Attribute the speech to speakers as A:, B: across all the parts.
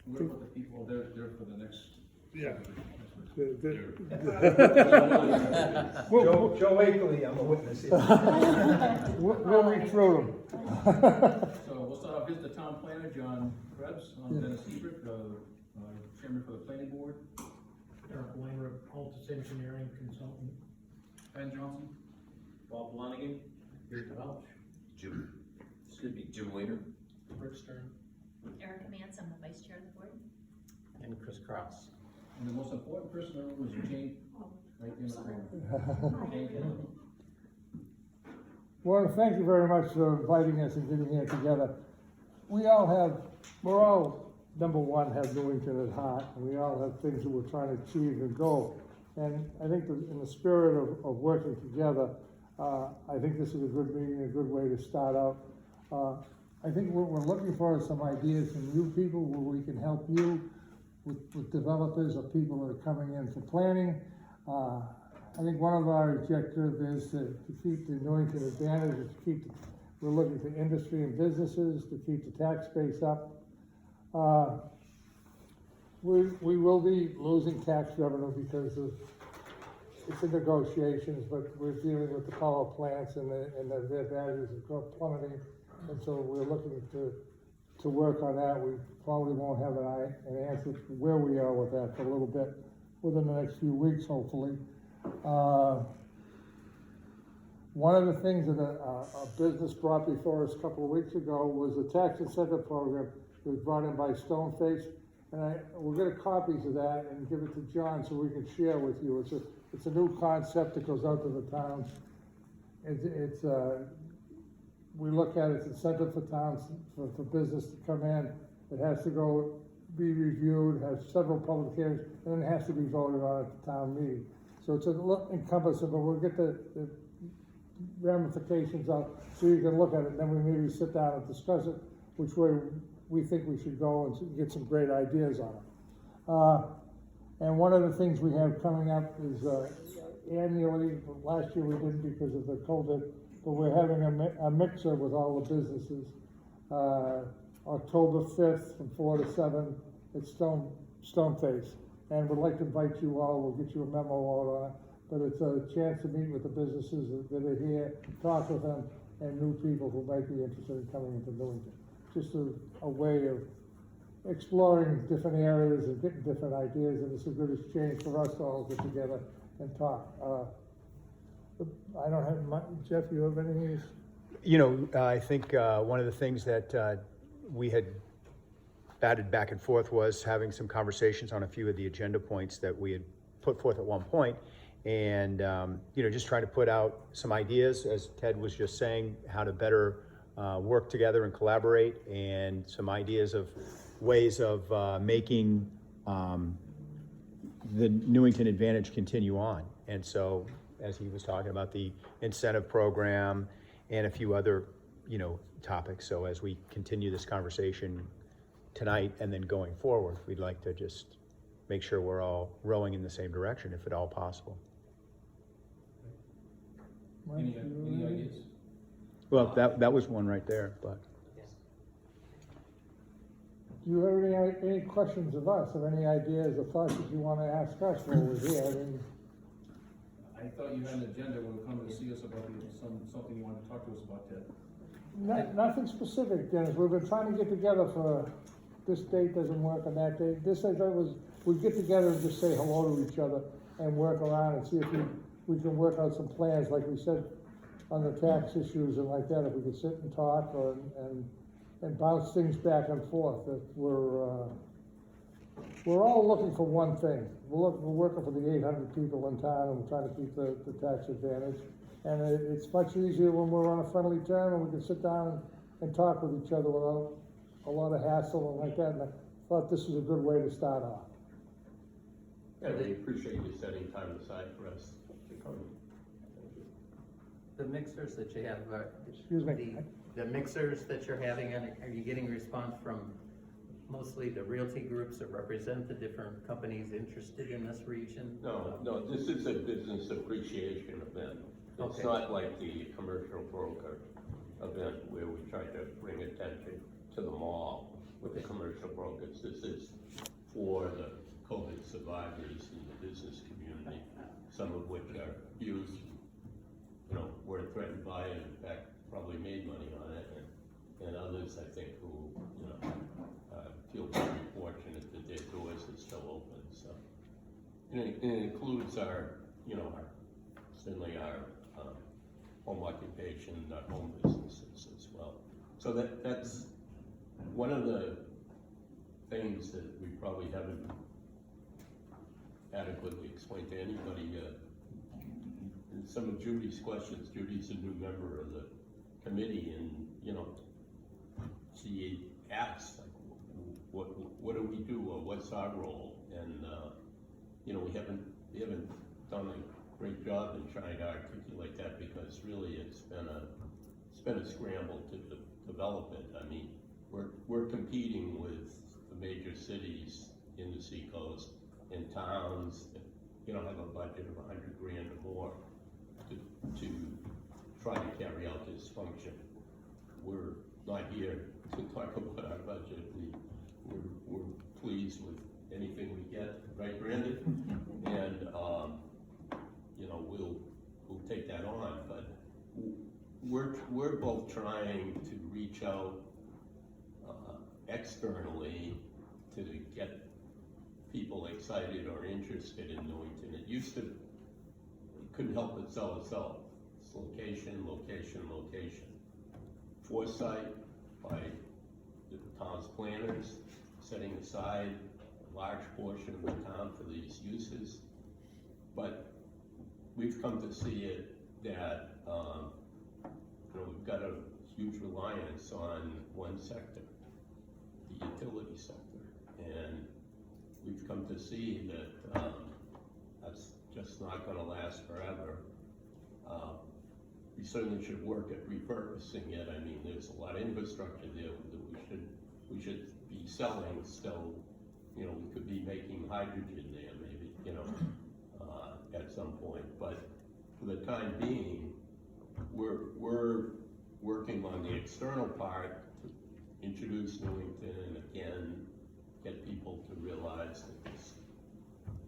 A: What about the people, they're for the next?
B: Yeah.
C: Joe Akeley, I'm a witness here.
B: We'll read through them.
A: So we'll start off, here's the town planner, John Krebs, Dennis Hebert, chairman for the planning board.
D: Eric Weiner, Altus Engineering Consultant.
A: Ben Johnson.
E: Bob Flanagan.
D: Peter Welch.
E: Jim Weiner.
D: Rick Stern.
F: Erica Mance, I'm the vice chair of the board.
D: And Chris Cross.
A: And the most important person in the room is Jane, right there in the corner. Jane Kennedy.
B: Well, thank you very much for inviting us and getting here together. We're all, number one, have Newington at heart, and we all have things that we're trying to achieve and go. And I think that in the spirit of working together, I think this is a good meeting, a good way to start out. I think what we're looking for is some ideas from you people where we can help you with developers or people that are coming in for planning. I think one of our objectives is to keep the Newington advantage, we're looking for industry and businesses to keep the tax base up. We will be losing tax revenue because it's in negotiations, but we're dealing with the power plants and their values are plummeting. And so we're looking to work on that. We probably won't have an answer to where we are with that for a little bit within the next few weeks, hopefully. One of the things that a business brought before us a couple of weeks ago was a tax incentive program that was brought in by Stoneface. And we'll get copies of that and give it to John so we can share with you. It's a new concept that goes out to the towns. We look at it as incentive for towns, for business to come in. It has to go be reviewed, have several public hearings, and then it has to be voted on at the town meeting. So it's a little encompassing, but we'll get the ramifications out so you can look at it, and then we maybe sit down and discuss it, which way we think we should go and get some great ideas on it. And one of the things we have coming up is annually, last year we didn't because of the COVID, but we're having a mixer with all the businesses. October 5th from 4 to 7 at Stoneface. And we'd like to invite you all, we'll get you a memo out on it, but it's a chance to meet with the businesses that are here, talk with them, and new people who might be interested in coming into Newington. Just a way of exploring different areas and getting different ideas, and it's a good exchange for us to all get together and talk. I don't have much. Jeff, you have anything?
G: You know, I think one of the things that we had batted back and forth was having some conversations on a few of the agenda points that we had put forth at one point, and you know, just trying to put out some ideas, as Ted was just saying, how to better work together and collaborate, and some ideas of ways of making the Newington Advantage continue on. And so, as he was talking about the incentive program and a few other, you know, topics. So as we continue this conversation tonight and then going forward, we'd like to just make sure we're all rowing in the same direction, if at all possible.
A: Any ideas?
G: Well, that was one right there, but.
B: Do you have any questions of us, or any ideas or thoughts that you want to ask us while we're here? I mean,
A: I thought you had an agenda when you come to see us about something you wanted to talk to us about, Ted.
B: nothing specific, Dennis. We've been trying to get together for this date doesn't work on that date. This I thought was we get together and just say hello to each other and work around and see if we can work out some plans, like we said on the tax issues and like that. If we could sit and talk and bounce things back and forth. That we're all looking for one thing. We're working for the 800 people in town, and we're trying to keep the tax advantage. And it's much easier when we're on a friendly term and we can sit down and talk with each other without a lot of hassle and like that. And I thought this was a good way to start off.
E: Yeah, we appreciate you setting time aside for us to come.
H: The mixers that you have,
B: Excuse me.
H: the mixers that you're having, are you getting response from mostly the realty groups that represent the different companies interested in this region?
E: No, this is a business appreciation event. It's
H: Okay.
E: not like the commercial broker event where we try to bring attention to the mall. with the commercial brokers. This is for the COVID survivors in the business community, some of which are huge, you know, were threatened by it, in fact, probably made money on it, and others, I think, who, you know, feel very fortunate that their doors are still open, so. And it includes our, you know, certainly our home occupation, our home businesses as well. So that's one of the things that we probably haven't adequately explained to anybody. In some of Judy's questions, Judy's a new member of the committee, and, you know, she asked, like, what do we do, or what's our role? And, you know, we haven't done a great job in trying to articulate that, because really it's been a scramble to develop it. I mean, we're competing with the major cities in the seacoast, in towns that, you know, have a budget of $100 grand or more to try to carry out this function. We're not here to talk about our budget. We're pleased with anything we get, right, Brandon? And you know, we'll take that on. But we're both trying to reach out externally to get people excited or interested in Newington. It couldn't help but sell itself. It's location, location, location. Foresight by the town's planners, setting aside a large portion of the town for these uses. But we've come to see it that, you know, we've got a huge reliance on one sector, the utility sector. And we've come to see that that's just not gonna last forever. We certainly should work at repurposing it. I mean, there's a lot of infrastructure there that we should be selling still. You know, we could be making hydrogen there maybe, you know, at some point. But for the time being, we're working on the external part to introduce Newington and again, get people to realize that this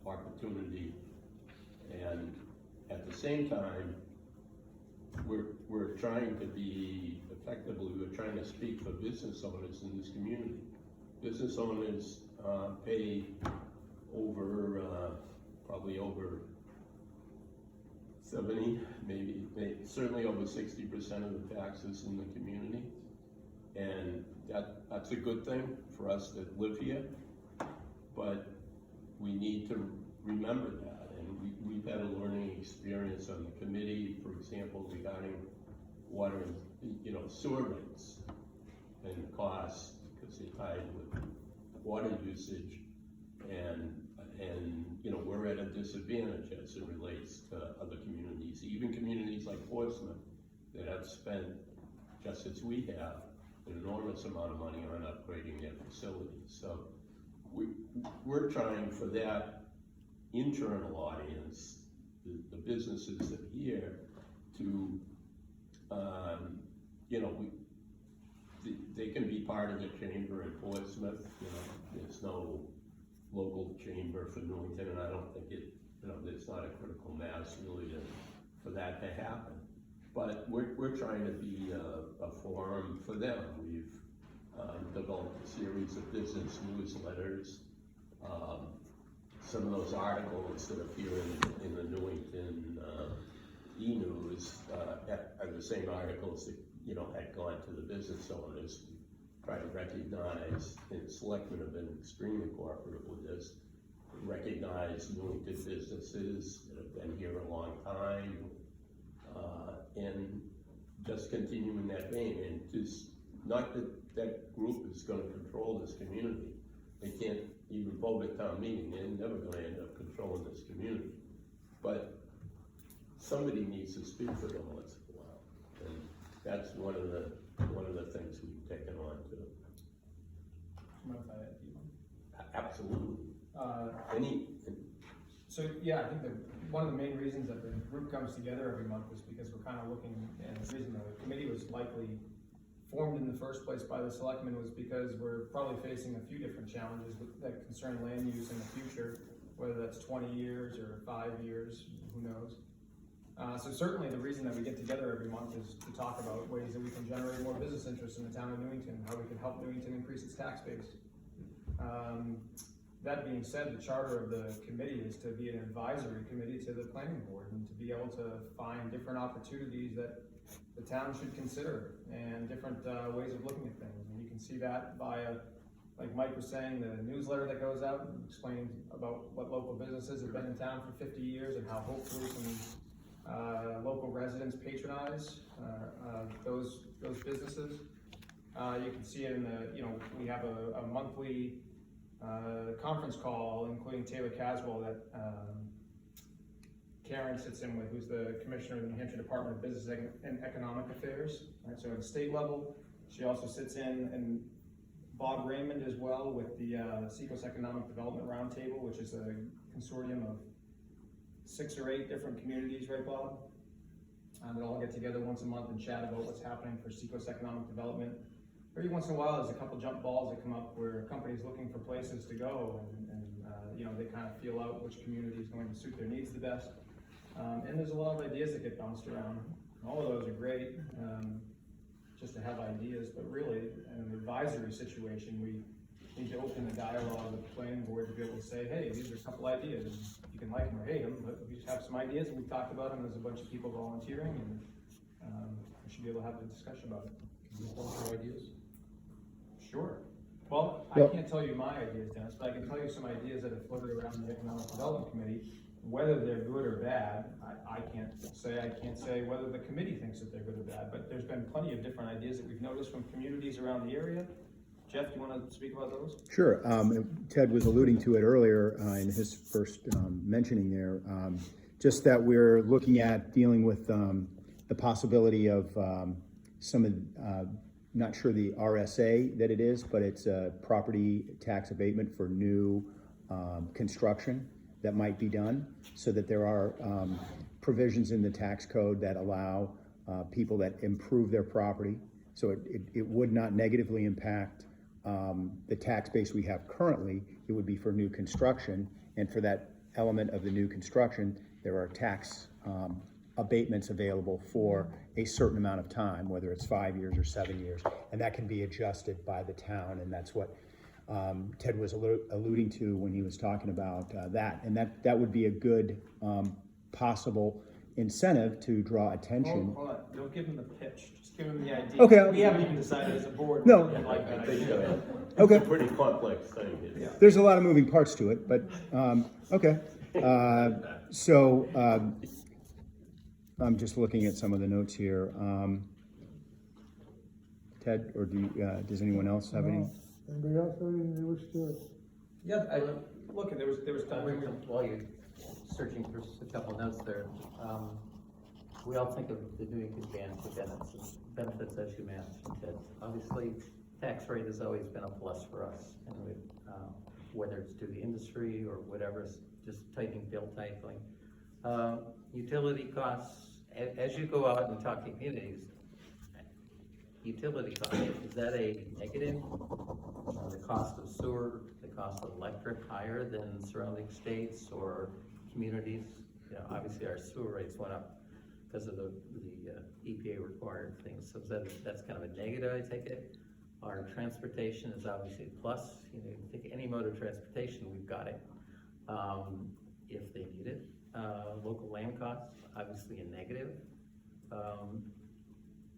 E: opportunity, and at the same time, we're trying to be, effectively, we're trying to speak for business owners in this community. Business owners pay over, probably over 70, maybe certainly over 60% of the taxes in the community. And that's a good thing for us that live here, but we need to remember that. And we've had a learning experience on the committee, for example, regarding water and, you know, sewer rates and costs, because they're tied with water usage, and you know, we're at a disadvantage as it relates to other communities, even communities like Portsmouth that have spent, just as we have, an enormous amount of money on upgrading their facilities. So we're trying for that internal audience, the businesses that are here, to, you know, they can be part of the chamber in Portsmouth. You know, there's no local chamber for Newington, and I don't think it, you know, there's not a critical mass really for that to happen. But we're trying to be a forum for them. We've developed a series of business newsletters. Some of those articles that appear in the Newington e-news are the same articles that, you know, had gone to the business owners. Try to recognize, and selectmen have been extremely cooperative with this, recognize Newington businesses that have been here a long time, and just continuing that vein. And just, not that that group is going to control this community. They can't even vote at town meeting. They're never going to end up controlling this community. But somebody needs to speak for them once in a while, and that's one of the things we've taken on to.
C: Mind if I add, Steve?
E: Absolutely.
C: So yeah, I think that one of the main reasons that the group comes together every month is because we're kind of looking, and the reason the committee was likely formed in the first place by the selectmen was because we're probably facing a few different challenges that concern land use in the future, whether that's 20 years or 5 years, who knows. So certainly the reason that we get together every month is to talk about ways that we can generate more business interest in the town of Newington, how we can help Newington increase its tax base. That being said, the charter of the committee is to be an advisory committee to the planning board and to be able to find different opportunities that the town should consider and different ways of looking at things. And you can see that by, like Mike was saying, the newsletter that goes out and explains about what local businesses have been in town for 50 years and how hopefully some local residents patronize those businesses. You can see it in the, we have a monthly conference call, including Taylor Caswell, that Karen sits in with, who's the commissioner of the New Hampshire Department of Business and Economic Affairs. Right, so at the state level, she also sits in, and Bob Raymond as well, with the Seacoast Economic Development Roundtable, which is a consortium of 6 or 8 different communities, right, Bob? That all get together once a month and chat about what's happening for Seacoast Economic Development. Every once in a while, there's a couple jump balls that come up where companies looking for places to go, and they kind of feel out which community is going to suit their needs the best. And there's a lot of ideas that get bounced around. All of those are great, just to have ideas, but really, in an advisory situation, we need to open the dialogue with the planning board to be able to say, hey, these are a couple ideas. You can like them or hate them, but we just have some ideas, and we've talked about them. There's a bunch of people volunteering, and we should be able to have a discussion about it.
A: Can you sponsor ideas?
C: Sure. Well, I can't tell you my ideas, Dennis, but I can tell you some ideas that have floated around the Economic Development Committee. Whether they're good or bad, I can't say. I can't say whether the committee thinks that they're good or bad, but there's been plenty of different ideas that we've noticed from communities around the area. Jeff, do you want to speak about those?
G: Sure. Ted was alluding to it earlier in his first mentioning there, just that we're looking at dealing with the possibility of some of, not sure the RSA that it is, but it's a property tax abatement for new construction that might be done, so that there are provisions in the tax code that allow people that improve their property. So it would not negatively impact the tax base we have currently. It would be for new construction, and for that element of the new construction, there are tax abatements available for a certain amount of time, whether it's 5 years or 7 years, and that can be adjusted by the town, and that's what Ted was alluding to when he was talking about that, and that would be a good possible incentive to draw attention.
C: Hold on, don't give him the pitch, just give him the idea.
G: Okay.
C: We haven't even decided as a board.
G: No.
C: We'd like that idea.
E: It's
G: Okay.
E: a pretty complex thing.
C: Yeah.
G: There's a lot of moving parts to it, but okay. So I'm just looking at some of the notes here. Ted, or does anyone else have any?
B: Anybody else have anything they wish to?
C: Yeah, look, there was time.
H: While you're searching for a couple notes there, we all think of the Newington ban for benefits as you mentioned, Ted. Obviously, tax rate has always been a plus for us, and whether it's to the industry or whatever, it's just tightening bill tightening. Utility costs, as you go out and talk to communities, utility costs, is that a negative? The cost of sewer, the cost of electric higher than surrounding states or communities? Obviously our sewer rates went up because of the EPA required things. So that's kind of a negative, I take it. Our transportation is obviously a plus. You take any mode of transportation, we've got it, if they need it. Local land costs, obviously a negative.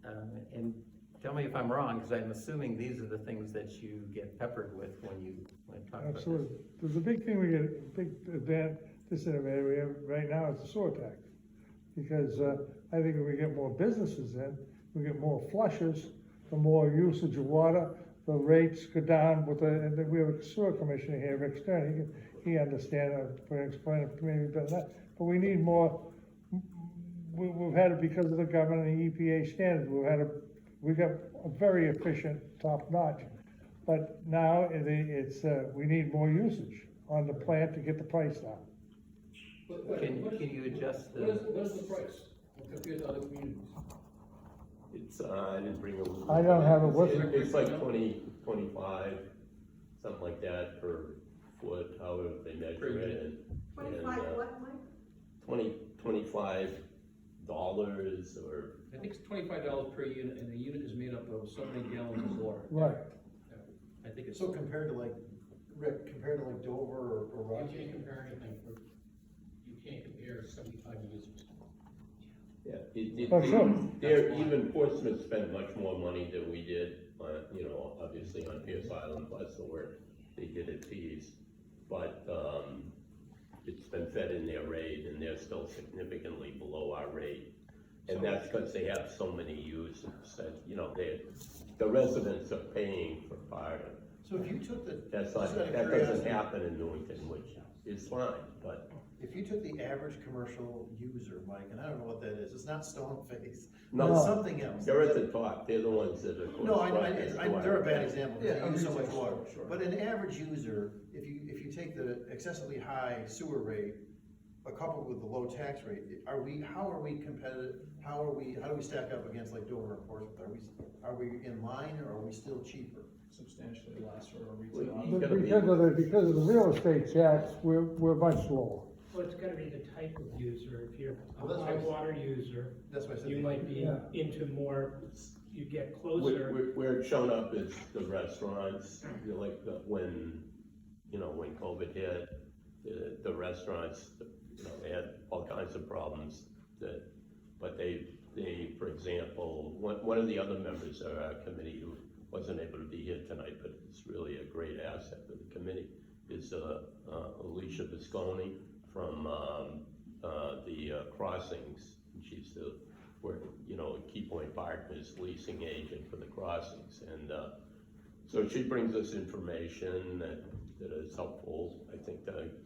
H: And tell me if I'm wrong, because I'm assuming these are the things that you get peppered with when you talk about this.
B: Absolutely. There's a big thing we get, a big disadvantage we have right now is the sewer tax. Because I think if we get more businesses in, we get more flushes, the more usage of water, the rates go down and then we have a sewer commissioner here, Rick Stern, he understands it, can explain it maybe better than that. But we need more, we've had it because of the government and the EPA standards, we got a very efficient top notch. But now we need more usage on the plant to get the price down.
H: Can you adjust
A: What is the price compared to other communities?
E: It's, I didn't bring a.
B: I don't have it with me.
E: It's like 25, something like that per foot, however they measure it. And,
I: 25 what, Mike?
E: $25 or,
A: I think it's $25 per unit, and the unit is made up of so many gallons of water.
B: Right.
A: I think it's.
J: So compared to like, Rick, compared to like Dover or
D: You
J: Rochester?
D: can't compare anything, you can't compare 75 users.
E: yeah,
B: That's it.
E: there, even Portsmouth spent much more money than we did, you know, obviously on Pierce Island, plus the work they did at Tees. But, it's been fed in their rate, and they're still significantly below our rate. And that's because they have so many users that, you know, the residents are paying for part of it.
J: So if you took the,
E: That's not,
J: just out of
E: that doesn't
J: curiosity,
E: happen in Newington, which is fine, but
J: if you took the average commercial user, Mike, and I don't know what that is, it's not Stone Face,
E: no,
J: it's something else.
E: they're at the top, they're the ones that are.
J: No, I know,
E: close to
J: they're a bad
E: our-
J: example,
C: Yeah,
J: because they use so
C: okay,
J: much water.
C: sure.
J: But an average user, if you take the excessively high sewer rate, coupled with the low tax rate, how are we competitive, how do we stack up against like Dover and Portsmouth? Are we in line, or are we still cheaper?
C: Substantially less for a
E: Well,
C: retail.
E: you gotta be-
B: Because of the real estate tax, we're much lower.
D: Well, it's gotta be the type of user, if you're a
J: Well, that's
D: high
J: what I-
D: water user,
J: That's why I said.
D: you might be
B: Yeah.
D: into more, you get closer.
E: Where it's shown up is the restaurants, you know, like when, you know, when COVID hit, the restaurants, you know, they had all kinds of problems but they, for example, one of the other members of our committee who wasn't able to be here tonight, but it's really a great asset for the committee, is Alicia Visconi from the Crossings. She's the, you know, Key Point Partners leasing agent for the Crossings. And so she brings us information that is helpful, I think,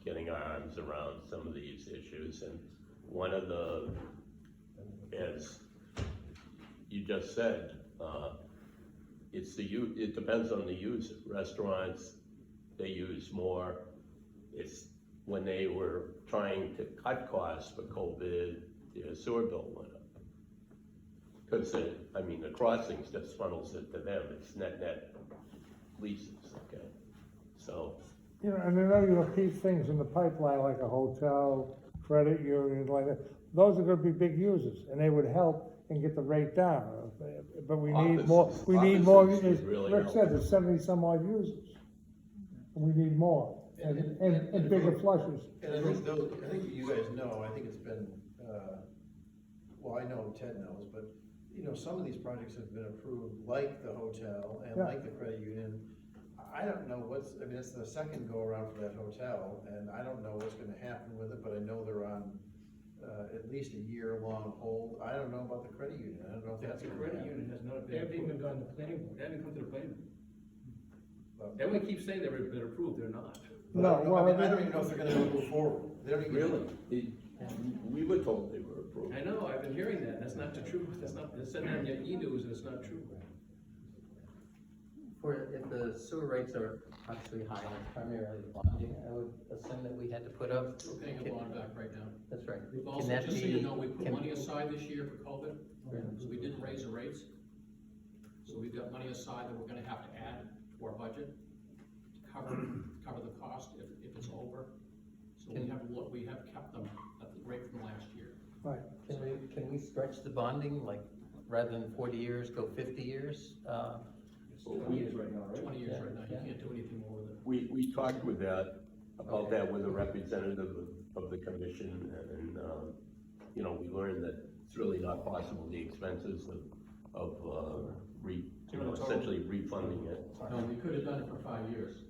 E: getting our arms around some of these issues. And one of the, as you just said, it depends on the user. Restaurants, they use more. It's when they were trying to cut costs for COVID, their sewer bill went up. Because the Crossings just funnels it to them, it's net leases, okay? So,
B: You know, and I know you'll keep things in the pipeline like a hotel, credit union, like that. Those are gonna be big users, and they would help and get the rate down. But we need more,
E: Offices
B: as
E: really
B: Rick
E: help.
B: said, there's 70 some odd users. And we need more, and bigger flushes.
J: And I think you guys know, I think it's been, well, I know Ted knows, but, you know, some of these projects have been approved, like the hotel and
B: Yeah.
J: like the credit union. I don't know it's the second go around for that hotel, and I don't know what's gonna happen with it, but I know they're on, at least a year-long hold. I don't know about the credit union, I don't know if that's
A: The
J: gonna
A: credit
J: happen.
A: union has not
D: They
A: been
D: haven't even
A: approved.
D: gone to planning board.
A: They haven't come to the planning board.
J: But-
A: Everyone keeps saying they've been approved, they're not.
J: but
B: No,
J: I don't know-
B: well,
J: I don't even know if they're gonna move forward. They don't even.
E: really, we were told they were approved.
A: I know, I've been hearing that, that's not the truth, that's not, they said that in your e-news, and it's not true.
H: If the sewer rates are obviously high and primarily bonding, I would assume that we had to put up.
A: We're paying a bond back right now.
H: That's right.
A: We've
H: Can
A: also,
H: that
A: just so
H: be-
A: you know, we put
H: can-
A: money aside this year for COVID, so we didn't raise the rates. So we've got money aside that we're gonna have to add to our budget to cover the cost if it's over. So we have kept them at the rate from last year.
B: Right.
H: Can we stretch the bonding, like, rather than 40 years, go 50 years?
A: It's 20 years right now, right? 20 years right now, you
H: Yeah.
A: can't do anything more with it.
E: We talked about that with a representative of the commission, and, you know, we learned that it's really not possible, the expenses of essentially refunding it.
A: No, we could have done it for 5 years.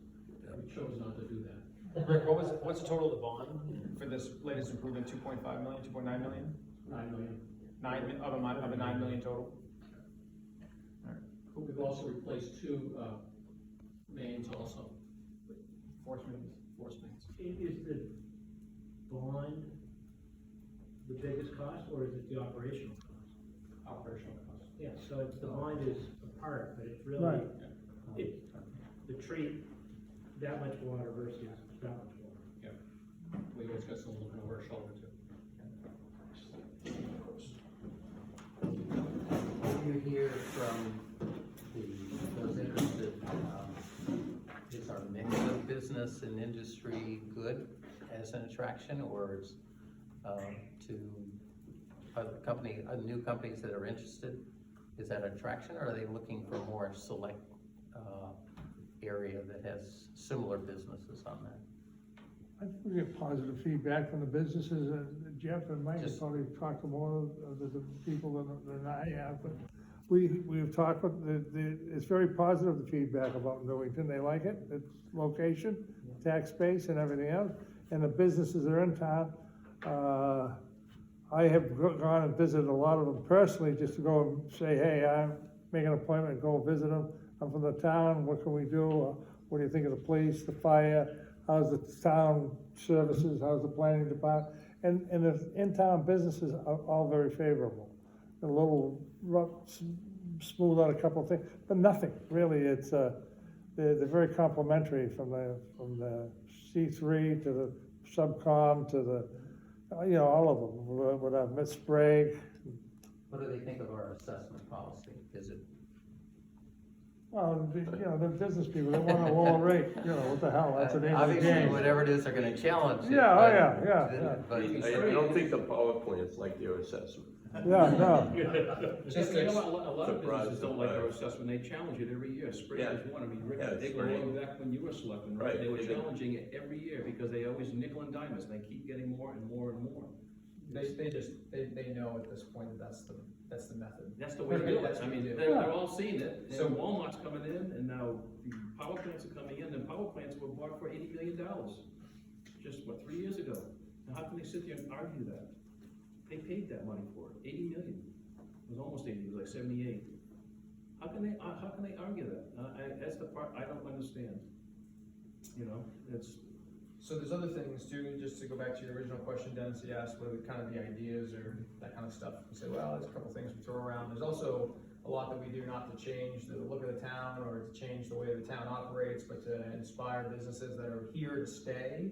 A: We chose not to do that.
C: Rick, what's the total of the bond for this latest improvement, 2.5 million, 2.9 million?
A: 9 million.
C: Of a 9 million total?
A: We've also replaced 2 mains also, force mains.
D: Is the bond the biggest cost, or is it the operational cost?
A: Operational cost.
D: Yeah, so it's, the bond is a part, but it's really,
B: Right.
D: the treat that much water versus that much water.
A: Yeah. We always got some looking over our shoulder too.
D: What do you
H: business and industry good as an attraction, or is, to new companies that are interested, is that an attraction, or are they looking for a more select, area that has similar businesses on that?
B: I think we get positive feedback from the businesses, Jeff and Mike have
H: Just-
B: probably talked to more of the people than I have, but we've talked with, it's very positive, the feedback about Newington, they like it, its location, tax base and everything else, and the businesses that are in town. I have gone and visited a lot of them personally, just to go and say, hey, I'm making an appointment, go visit them, I'm from the town, what can we do, what do you think of the police, the fire, how's the town services, how's the planning department, and the in-town businesses are all very favorable. A little rough, smooth out a couple of things, but nothing, really, it's, they're very complimentary from the C3 to the subcom to the, all of them, with Miss Sprague.
H: What do they think of our assessment policy? Is it,
B: Well, the business people, they want a lower rate, what the hell, that's an
H: obviously,
B: game.
H: whatever it is, they're gonna challenge it.
B: Yeah, oh,
H: but-
B: yeah.
H: But
E: I don't think the power plant's like their assessment.
B: Yeah, no,
C: Just
A: You know what, a lot of
E: Surprise,
A: businesses don't like our
E: surprise.
A: assessment, they challenge it every year, spring
E: Yeah.
A: is one, I mean, Rick,
E: Yeah,
A: they go
E: spring.
A: all the way back when you were selecting,
E: Right,
A: right? They were
E: they do.
A: challenging it every year, because they always nickel and dime us, and they keep getting more and more and more.
C: They know at this point that that's the method.
A: That's the way to do it,
C: That's
A: I
C: what
A: mean,
C: we do.
A: they're all seeing it,
C: So-
A: and Walmart's coming in, and now the power plants are coming in, and power plants were bought for $80 million, just, 3 years ago? Now, how can they sit there and argue that? They paid that money for it, 80 million, it was almost 80, it was like 78. How can they argue that? That's the part I don't understand, it's,
C: So there's other things too, just to go back to your original question, Dennis, you asked what are kind of the ideas or that kind of stuff. You say, well, there's a couple things we throw around. There's also a lot that we do not to change the look of the town or to change the way the town operates, but to inspire businesses that are here to stay.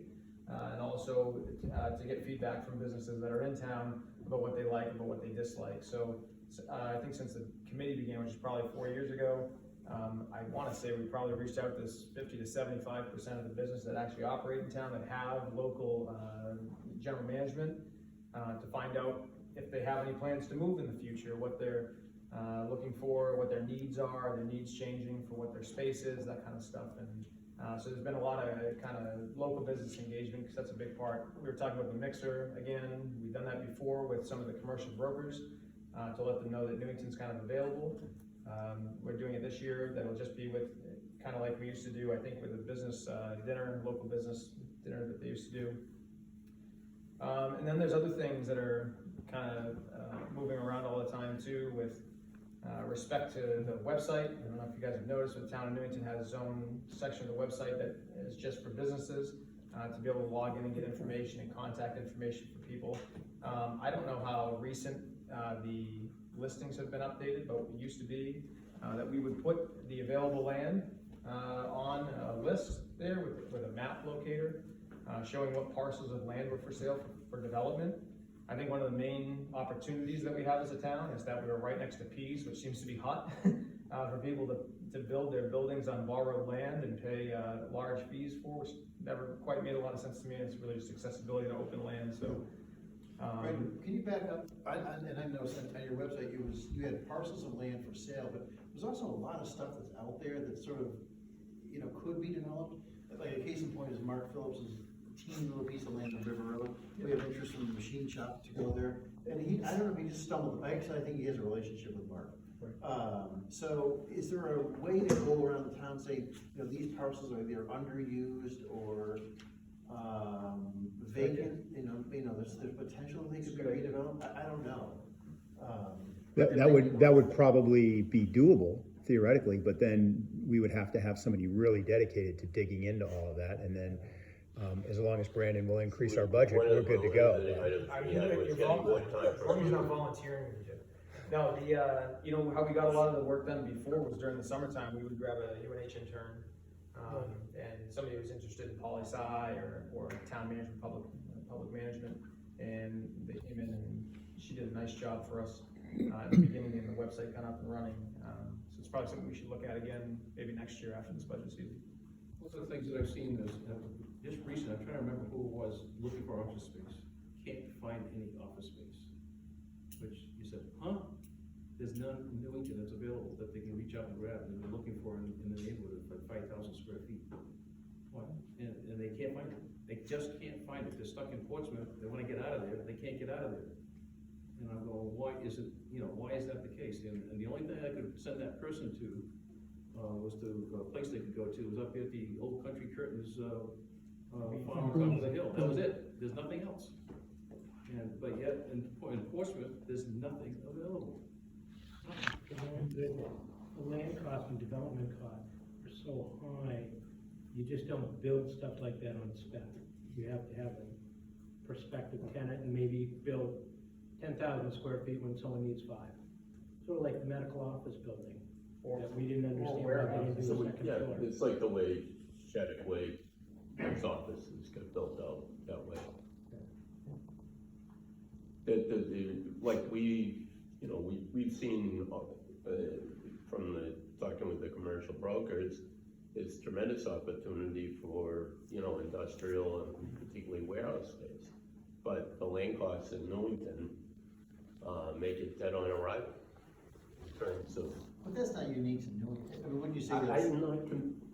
C: And also to get feedback from businesses that are in town about what they like, about what they dislike. So I think since the committee began, which is probably 4 years ago, I want to say we probably reached out to 50 to 75% of the businesses that actually operate in town that have local general management to find out if they have any plans to move in the future, what they're looking for, what their needs are needs changing for what their space is, that kind of stuff. And so there's been a lot of kind of local business engagement, because that's a big part. We were talking about the mixer again. We've done that before with some of the commercial brokers to let them know that Newington's kind of available. We're doing it this year. That'll just be with kind of like we used to do, I think, with a business dinner, local business dinner that they used to do. And then there's other things that are kind of moving around all the time too, with respect to the website. I don't know if you guys have noticed, but the town of Newington has its own section of the website that is just for businesses to be able to log in and get information and contact information for people. I don't know how recent the listings have been updated, but it used to be that we would put the available land on a list there with a map locator showing what parcels of land were for sale for development. I think one of the main opportunities that we have as a town is that we're right next to Pease, which seems to be hot for people to build their buildings on borrowed land and pay large fees for, which never quite made a lot of sense to me. It's really just accessibility to open land. So.
J: Right, can you back up? And I noticed on your website, you had parcels of land for sale, but there's also a lot of stuff that's out there that sort of, could be developed. Like a case in point is Mark Phillips's teeny little piece of land on River Road. We have interest from the machine shop to go there. And I don't know if he just stumbled, I think he has a relationship with Mark.
C: Right.
J: So is there a way to go around the town saying, these parcels are either underused or vacant, there's potential they could be redeveloped? I don't know.
G: That would probably be doable theoretically, but then we would have to have somebody really dedicated to digging into all of that, and then as long as Brandon will increase our budget, we're good to go.
C: As long as you're not volunteering, we do. No, how we got a lot of the work done before was during the summertime. We would grab a UNH intern and somebody who was interested in poli-sci or town management, public management, and they came in and she did a nice job for us at the beginning, getting the website kind of up and running. So it's probably something we should look at again, maybe next year after this budget season.
A: One of the things that I've seen is, just recently, I'm trying to remember who it was looking for office space, can't find any office space. Which you said, huh? There's none in Newington that's available that they can reach out and grab, and they're looking for in the neighborhood for 5,000 square feet. What? And they can't find it, they just can't find it, they're stuck in Portsmouth, they wanna get out of there, they can't get out of there. And I'm going, why is it, why is that the case? And the only thing I could send that person to, was to, a place they could go to, was up at the Old Country Curtains, farm on top of the hill, that was it, there's nothing else. But yet, in Portsmouth, there's nothing available.
D: The land cost and development cost are so high, you just don't build stuff like that on spec. You have to have a prospective tenant and maybe build 10,000 square feet when someone needs 5. Sort of like the medical office building, that we didn't understand why they didn't do
E: So,
D: the second
E: yeah,
D: floor.
E: it's like the way Shattuck Way, its offices get built out that way. Like we've seen, from talking with the commercial brokers, it's tremendous opportunity for, industrial and particularly warehouse space. But the land costs in Newington, make it dead on arrival in terms of.
J: But that's not unique to Newington. I mean, wouldn't you say that's?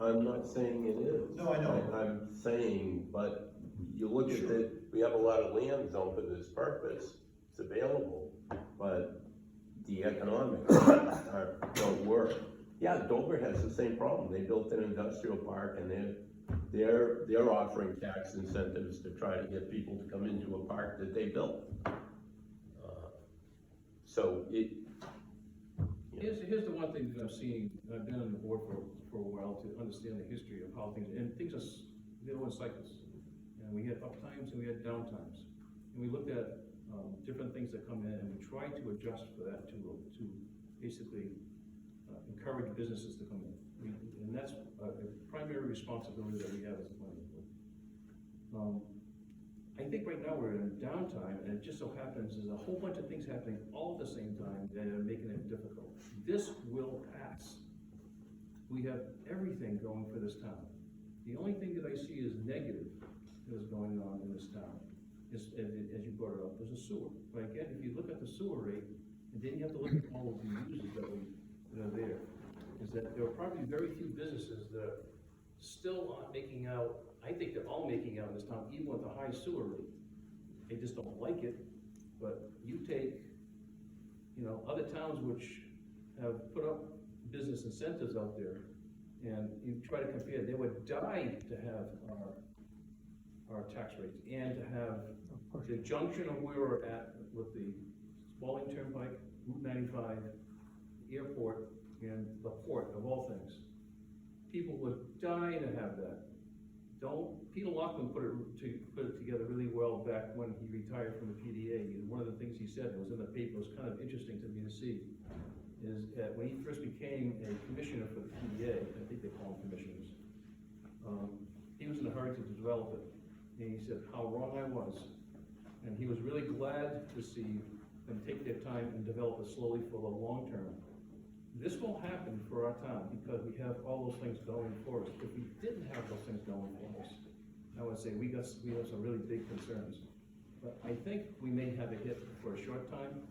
E: I'm not saying it is.
J: No, I know.
E: I'm saying, but you look at it, we have a lot of land zoned for this purpose, it's available, but the economics don't work. Yeah, Dover has the same problem, they built an industrial park and they're offering tax incentives to try to get people to come into a park that they built.
A: Here's the one thing that I'm seeing, and I've been on the board for a while to understand the history of how things, and things are, they go in cycles. And we had up times and we had down times. And we looked at different things that come in and we tried to adjust for that to basically encourage businesses to come in. And that's a primary responsibility that we have as a planning board. I think right now we're in a downtime, and it just so happens there's a whole bunch of things happening all at the same time that are making it difficult. This will pass. We have everything going for this town. The only thing that I see is negative that is going on in this town, is, as you brought it up, is a sewer. But again, if you look at the sewer rate, and then you have to look at all of the users that are there, is that there are probably very few businesses that still aren't making out. I think they're all making out in this town, even with the high sewer rate. They just don't like it, but you take, other towns which have put up business incentives out there, and you try to compare, they would die to have our tax rates, and to have the junction of where we're at with the Spalding Turnpike, Route 95, airport, and the port, of all things. People would die to have that. Peter Loughlin put it together really well back when he retired from the PDA. One of the things he said that was in the paper was kind of interesting to me to see, is that when he first became a commissioner for the PDA, I think they call them commissioners, he was in a hurry to develop it. And he said how wrong I was. And he was really glad to see them take their time and develop it slowly for the long term. This will happen for our town because we have all those things going for us. If we didn't have those things going for us, I would say we have some really big concerns. But I think we may have a hit for a short time.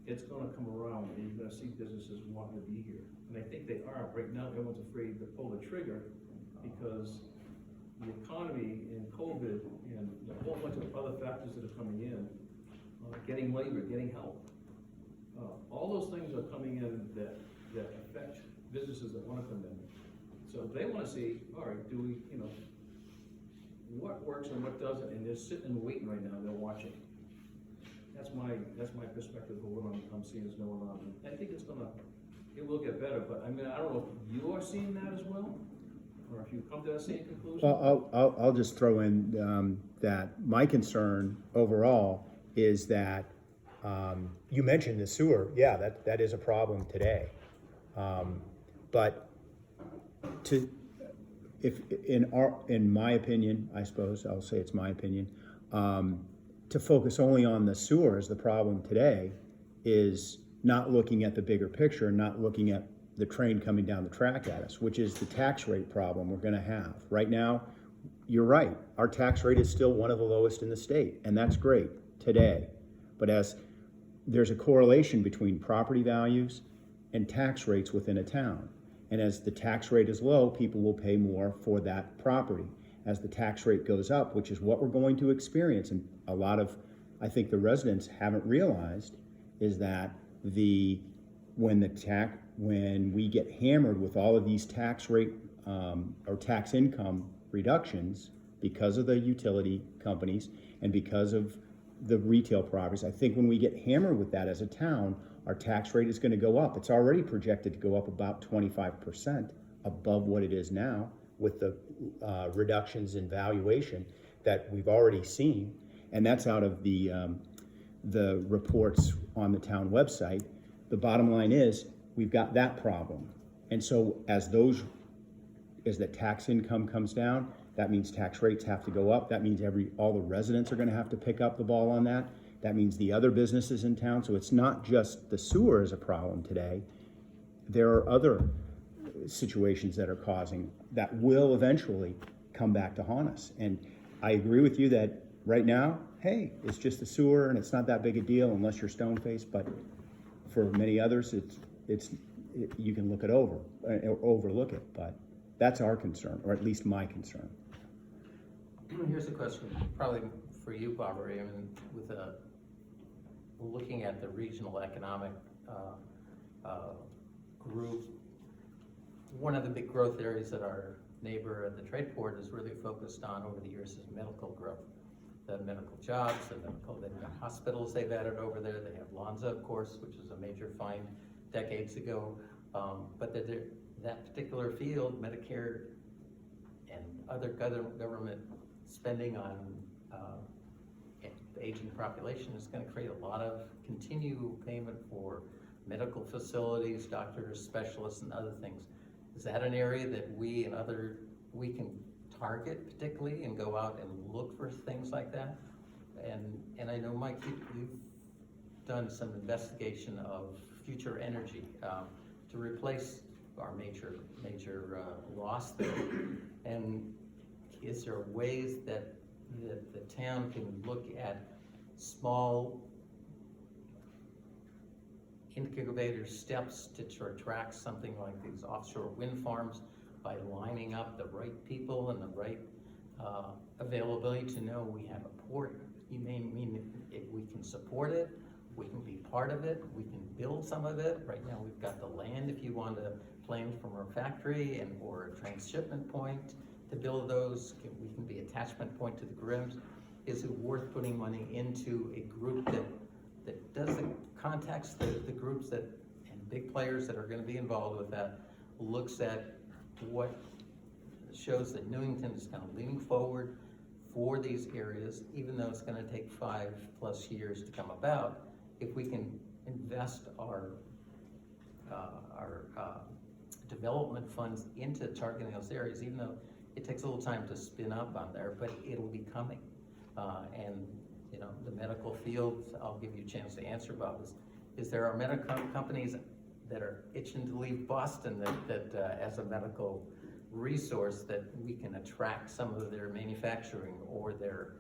A: It's gonna come around and you're gonna see businesses wanting to be here. And I think they are. Right now, everyone's afraid to pull the trigger because the economy and COVID and a whole bunch of other factors that are coming in, getting labor, getting help. All those things are coming in that affect businesses that want to come in. So they want to see, all right, do we, what works and what doesn't, and they're sitting and waiting right now, they're watching. That's my perspective of what I'm seeing is going on. I think it will get better, but I mean, I don't know if you are seeing that as well, or if you come to that same conclusion.
G: Well, I'll just throw in that my concern overall is that you mentioned the sewer. Yeah, that is a problem today. But in my opinion, I suppose I'll say it's my opinion, to focus only on the sewer as the problem today is not looking at the bigger picture, not looking at the train coming down the track at us, which is the tax rate problem we're gonna have. Right now, you're right, our tax rate is still one of the lowest in the state, and that's great today. But as there's a correlation between property values and tax rates within a town. And as the tax rate is low, people will pay more for that property. As the tax rate goes up, which is what we're going to experience, and a lot of, I think the residents haven't realized, is that when we get hammered with all of these tax rate or tax income reductions because of the utility companies and because of the retail properties, I think when we get hammered with that as a town, our tax rate is going to go up. It's already projected to go up about 25% above what it is now with the reductions in valuation that we've already seen, and that's out of the reports on the town website. The bottom line is we've got that problem, and so as the tax income comes down, that means tax rates have to go up. That means all the residents are going to have to pick up the ball on that. That means the other businesses in town. So it's not just the sewer is a problem today. There are other situations that are causing that will eventually come back to haunt us. And I agree with you that right now, hey, it's just the sewer and it's not that big a deal unless you're stone-faced. But for many others, you can look it over or overlook it. But that's our concern, or at least my concern.
H: Here's a question, probably for you, Barbara. I mean, with looking at the regional economic group, one of the big growth areas that our neighbor at the trade port is really focused on over the years is medical growth. The medical jobs, the hospitals they've added over there. They have Lonza, of course, which is a major find decades ago. But that particular field, Medicare and other government spending on the aging population, is going to create a lot of continued payment for medical facilities, doctors, specialists, and other things. Is that an area that we can target particularly and go out and look for things like that? And I know, Mike, you've done some investigation of future energy to replace our major loss there. And is there ways that the town can look at small incubator steps to attract something like these offshore wind farms by lining up the right people and the right availability to know we have a port? You may mean if we can support it, we can be part of it, we can build some of it. Right now we've got the land if you want to plan from our factory or a transshipment point to build those. We can be attachment point to the grids. Is it worth putting money into a group that does the contacts, the groups that, and big players that are going to be involved with that, looks at what shows that Newington is kind of leaning forward for these areas, even though it's going to take 5+ years to come about. If we can invest our development funds into targeting those areas, even though it takes a little time to spin up on there, but it'll be coming. And you know, the medical field, I'll give you a chance to answer about this. Is there are medical companies that are itching to leave Boston that as a medical resource that we can attract some of their manufacturing or their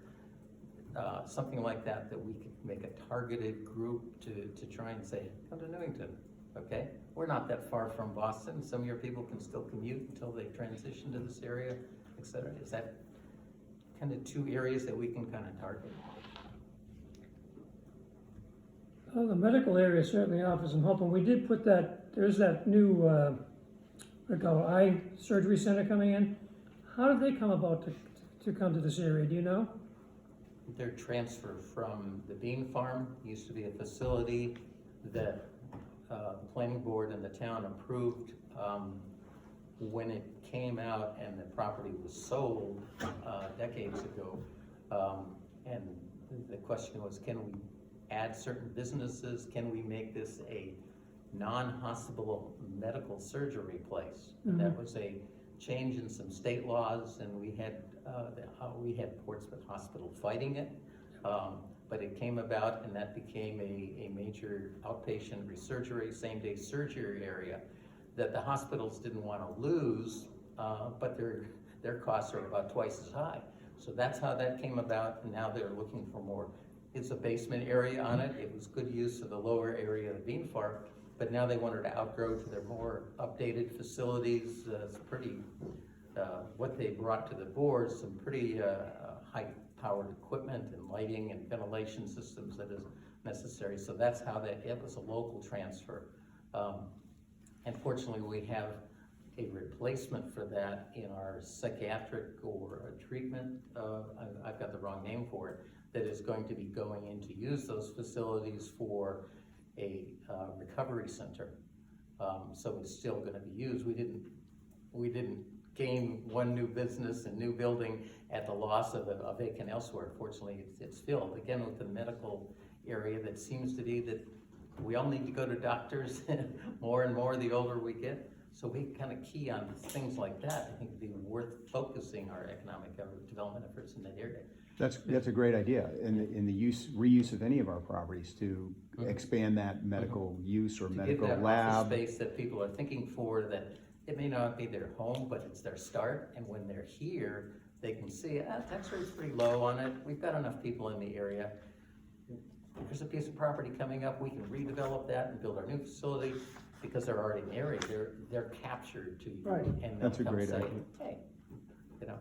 H: something like that we could make a targeted group to try and say, come to Newington, okay? We're not that far from Boston. Some of your people can still commute until they transition to this area, et cetera. Is that kind of two areas that we can kind of target?
K: Well, the medical area certainly offers some hope, and we did put there's that new eye surgery center coming in. How did they come about to come to this area, do you know?
H: Their transfer from the bean farm used to be a facility that the planning board and the town approved when it came out and the property was sold decades ago. And the question was, can we add certain businesses? Can we make this a non-hospital medical surgery place? Mm-hmm. That was a change in some state laws, and we had Portsmouth Hospital fighting it, but it came about, and that became a major outpatient surgery, same-day surgery area that the hospitals didn't wanna lose, but their costs are about twice as high. So that's how that came about, and now they're looking for more. It's a basement area on it, it was good use of the lower area of the bean farm, but now they wanted to outgrow to their more updated facilities. It's pretty, what they brought to the board, some pretty high-powered equipment and lighting and ventilation systems that is necessary. So that's how it was a local transfer. Unfortunately, we have a replacement for that in our psychiatric or a treatment, I've got the wrong name for it, that is going to be going in to use those facilities for a recovery center. So it's still gonna be used. We didn't gain one new business and new building at the loss of a vacant elsewhere. Fortunately, it's filled. Again, with the medical area, that seems to be that we all need to go to doctors more and more the older we get. So we kind of key on things like that. I think it'd be worth focusing our economic development efforts in that area.
G: That's a great idea, in the reuse of any of our properties to expand that medical use or medical
H: To give that
G: lab.
H: office space that people are thinking for, that it may not be their home, but it's their start, and when they're here, they can see, tax rate's pretty low on it, we've got enough people in the area. There's a piece of property coming up, we can redevelop that and build our new facility, because they're already in the area, they're captured to you.
B: Right.
H: And
G: That's a
H: they'll come
G: great
H: say,
G: idea.
H: hey, you know,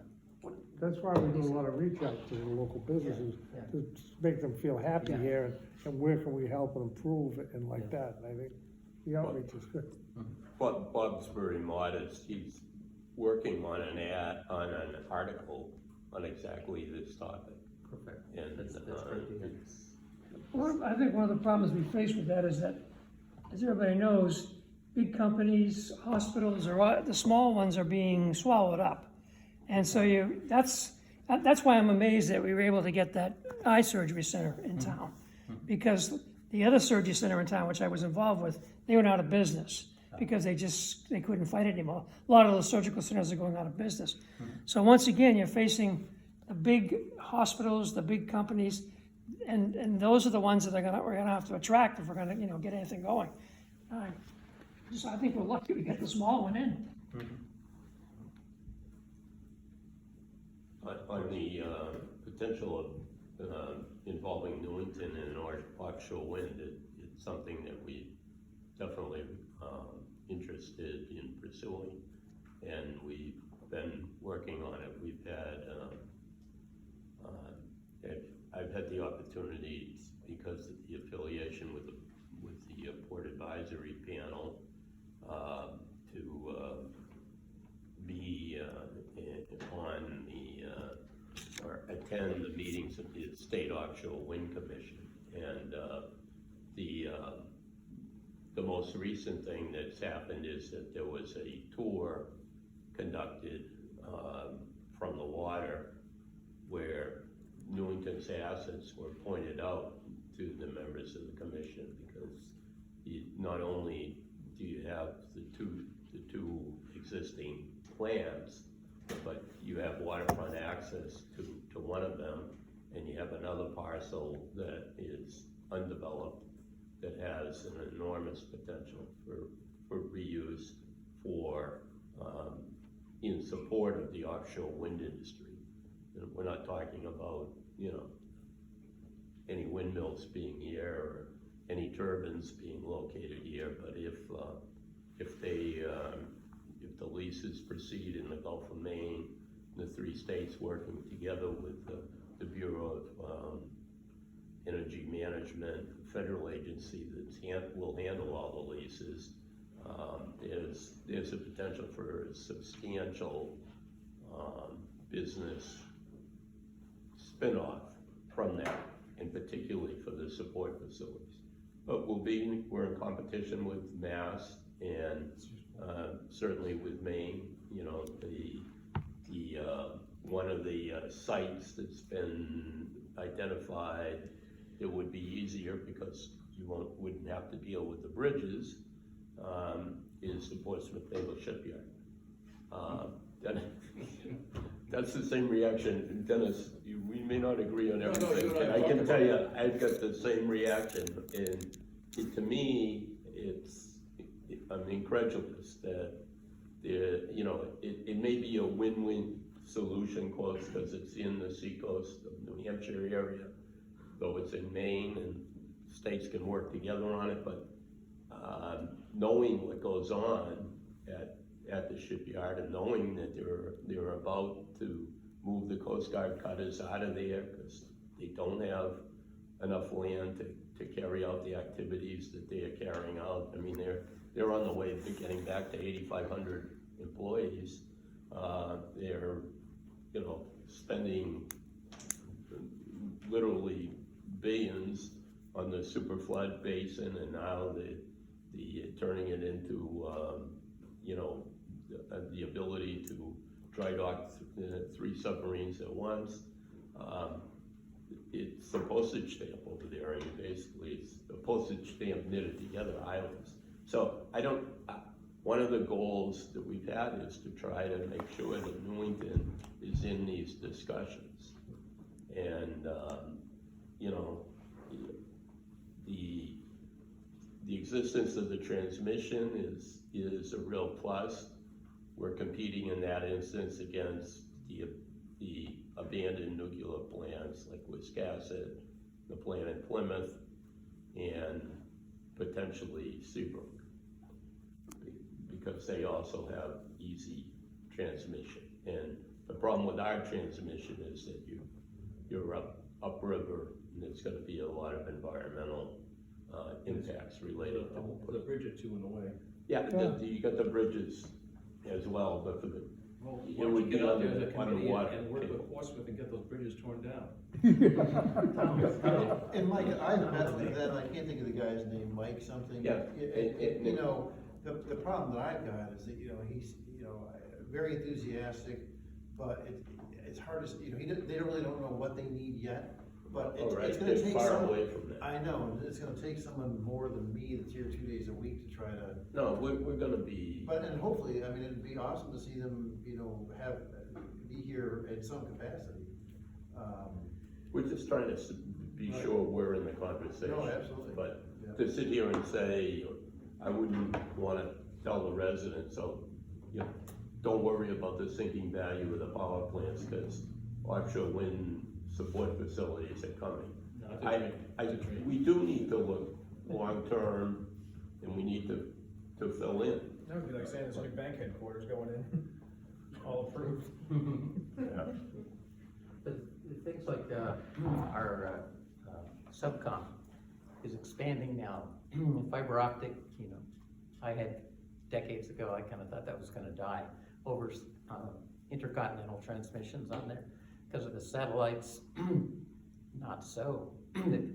B: That's why we do a lot of reach out to the local businesses,
H: Yeah.
B: to make them feel happy
H: Yeah.
B: here, and where can we help and improve it, and like that, and I think the outreach is good.
E: Bob's very modest, he's working on an article on exactly this topic.
H: perfect.
E: And,
H: That's great to hear.
E: it's-
K: Well, I think one of the problems we face with that is that, as everybody knows, big companies, hospitals, the small ones are being swallowed up. And so that's why I'm amazed that we were able to get that eye surgery center in town. Because the other surgery center in town, which I was involved with, they went out of business because they couldn't fight it anymore. A lot of those surgical centers are going out of business. So once again, you're facing the big hospitals, the big companies, and those are the ones that we're gonna have to attract if we're gonna, get anything going. So I think we're lucky we get the small one in.
E: On the potential of involving Newington in offshore wind, it's something that we definitely interested in pursuing, and we've been working on it. We've had, I've had the opportunity, because of the affiliation with the Port Advisory Panel, to be on or attend the meetings of the State Offshore Wind Commission. And the most recent thing that's happened is that there was a tour conducted from the water where Newington's assets were pointed out to the members of the commission, because not only do you have the two existing plants, but you have waterfront access to one of them, and you have another parcel that is undeveloped that has an enormous potential for reuse in support of the offshore wind industry. And we're not talking about, any windmills being here or any turbines being located here, but if the leases proceed in the Gulf of Maine, the three states working together with the Bureau of Energy Management, the federal agency that will handle all the leases, there's a potential for a substantial business spin-off from that, and particularly for the support facilities. But we're in competition with Mass and certainly with Maine. One of the sites that's been identified, it would be easier because you wouldn't have to deal with the bridges, is the Portsmouth Naval Shipyard. That's the same reaction, Dennis. We may not agree on everything, and I can tell you, I've got the same reaction. And to me, I'm incredulous that there, you know, it may be a win-win solution close because it's in the seacoast of New Hampshire area, though it's in Maine and states can work together on it, but knowing what goes on at the shipyard and knowing that they're about to move the Coast Guard cutters out of there because they don't have enough land to carry out the activities that they are carrying out. I mean, they're on the way to getting back to 8,500 employees. They're, you know, spending literally billions on the superflood basin, and now the turning it into, you know, the ability to dry dock 3 submarines at once. It's a postage stamp over there, and basically it's a postage stamp knitted together islands. So one of the goals that we've had is to try to make sure that Newington is in these discussions. And, you know, the existence of the transmission is a real plus. We're competing in that instance against the abandoned nuclear plants like Wiscasset, the plant in Plymouth, and potentially Seabrook, because they also have easy transmission. And the problem with our transmission is that you're upriver, and there's going to be a lot of environmental impacts related to
A: The bridge or two in the way.
E: Yeah, you got the bridges as well, but for the,
A: Well,
E: it
A: why don't
E: would
A: you
E: be
A: get out there as a
E: under
A: committee
E: water.
A: and work with Portsmouth and get those bridges torn down?
J: And Mike, I've met with them, I can't think of the guy's name, Mike something.
E: Yeah.
J: You know, the problem that I've got is that, you know, he's, you know, very enthusiastic, but it's hard to, you know, they really don't know what they need yet, but it's gonna
E: They're
J: take
E: far
J: someone.
E: away from that.
J: I know, it's gonna take someone more than me that's here 2 days a week to try to,
E: No, we're gonna be,
J: but, and hopefully, I mean, it'd be awesome to see them, you know, be here in some capacity.
E: we're just trying to be sure we're in the conversation.
J: No, absolutely.
E: But
J: Yeah.
E: to sit here and say, I wouldn't wanna tell the residents, so, you know, don't worry about the sinking value of the power plants, because offshore wind support facilities are coming. We do need to look long-term, and we need to fill in.
C: That would be like saying there's a new bank headquarters going in, all approved.
E: Yeah.
H: But things like, our, subcom is expanding now. Fiber optic, you know, I had decades ago, I kinda thought that was gonna die over, intercontinental transmissions on there. Because of the satellites, not so.